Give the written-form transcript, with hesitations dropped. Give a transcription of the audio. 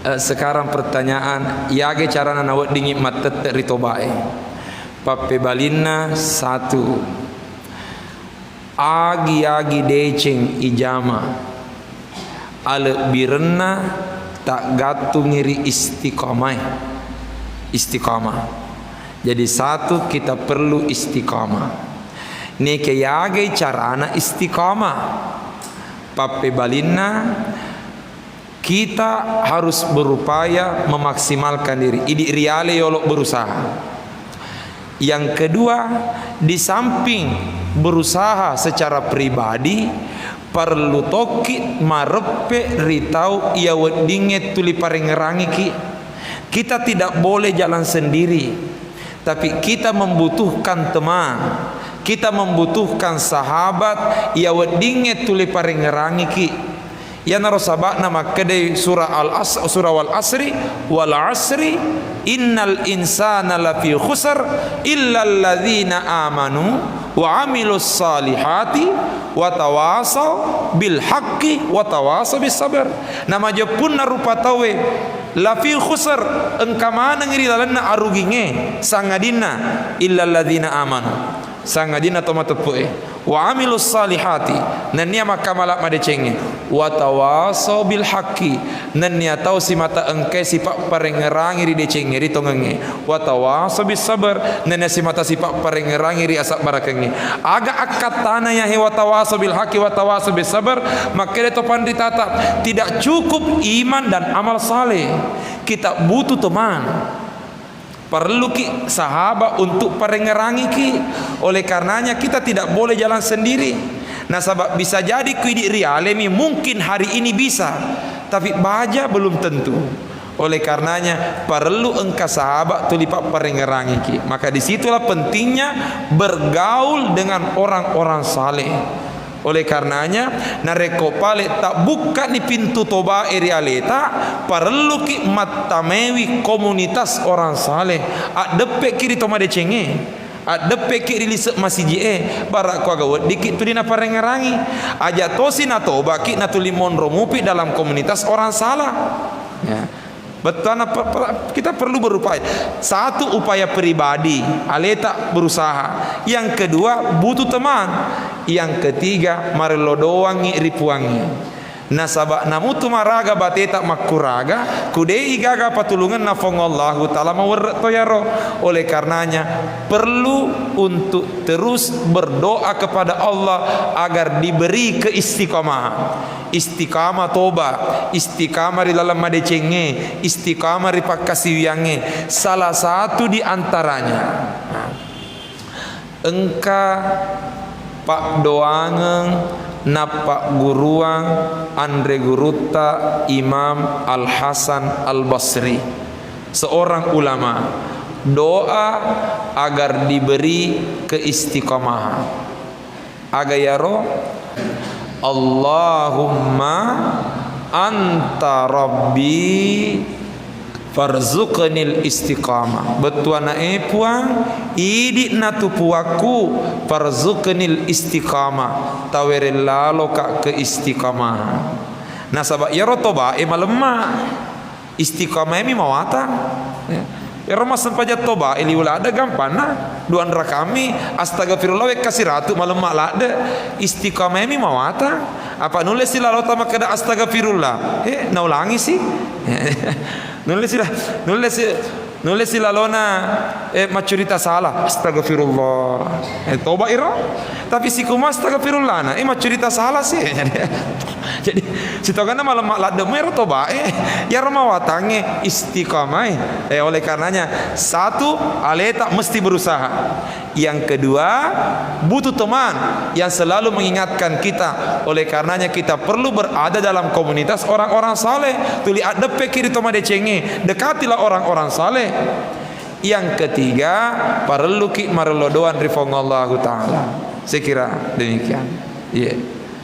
Sekarang pertanyaan, yage carana nawat dingin matet rito bae. Pape balinna satu. Agi deceng ijama. Ale birenna tak gatu ngiri istiqamah. Jadi satu, kita perlu istiqamah. Neke yage carana istiqamah. Pape balinna kita harus berupaya memaksimalkan diri. Idi riale yolok berusaha. Yang kedua, di samping berusaha secara pribadi, perlu toki marepe ritau ia wedinge tuli parengerangi ki. Kita tidak boleh jalan sendiri, tapi kita membutuhkan teman. Kita membutuhkan sahabat ia wedinge tuli parengerangi ki. Ya narosabak nama kedai surah wal asri innal insana lafi khusr illa alladzina amanu wa amilus salihati wa tawasaw bil haqqi wa tawasaw bis sabr. Nama jepun narupa tawe lafi khusr engkamana ngiri dalanna aruginge sangadina illa alladzina amanu sangadina tomatepue wa amilus salihati nania makamala madecenge wa tawasaw bil haqqi nania tau si mata engke sipak parengerangi di decenge ri tongenge wa tawasaw bis sabar nania si mata sipak parengerangi ri asak barakenge aga akatana ya wa tawasaw bil haqqi wa tawasaw bis sabar makere topan ditata. Tidak cukup iman dan amal saleh, kita butuh teman. Perlu ki sahabat untuk parengerangi ki. Oleh karenanya kita tidak boleh jalan sendiri. Nah sabab bisa jadi kuidi rialemi mungkin hari ini bisa, tapi baja belum tentu. Oleh karenanya perlu engkau sahabat tulipak parengerangi ki. Maka disitulah pentingnya bergaul dengan orang-orang saleh. Oleh karenanya nareko pale tak buka ni pintu toba realita perlu ki matamewi komunitas orang saleh adepe kiri toma decenge adepe kiri lisek masiji barak ko agawat dikit tu dina parengerangi aja tosi na toba ki na tulimon romupi dalam komunitas orang salah ya. Betul, kita perlu berupaya. Satu, upaya pribadi, aleta berusaha. Yang kedua, butuh teman. Yang ketiga, marelodowangi ripuangi. Nasabak namutu maraga bateta makuraga kudei gaga patulungan nafongollahu ta'ala mawarrat toyaro. Oleh karenanya perlu untuk terus berdoa kepada Allah agar diberi keistiqomahan. Istiqamah toba, istiqamah di dalam madecenge, istiqamah di pakasiwiange. Salah satu di antaranya engka pak doangeng napak guruang Andre Guruta Imam Al Hasan Al Basri, seorang ulama, doa agar diberi keistiqomahan. Agayaro Allahumma anta rabbi farzuqnil istiqamah. Betuana puang idi natu puaku farzuqnil istiqamah tawerilla loka ke istiqamah. Nah sabab ya rotoba malemma istiqamah mi mawata ya roma sampaja toba ili wala ada gampana duan rakami astagfirullah we kasiratu malemma lada istiqamah mi mawata apa nulis sila lota makada astagfirullah naulangi sih nulis sila lona macurita salah astagfirullah toba ira tapi si kuma astagfirullah na macurita salah sih jadi sitogana malam lada mer toba ya roma watange istiqamah oleh karenanya satu aleta mesti berusaha. Yang kedua butuh teman yang selalu mengingatkan kita. Oleh karenanya kita perlu berada dalam komunitas orang-orang saleh. Tuli adepe kiri toma decenge, dekatilah orang-orang saleh. Yang ketiga perlu ki marelodoan rifongallahu taala. Saya kira demikian. Yeah.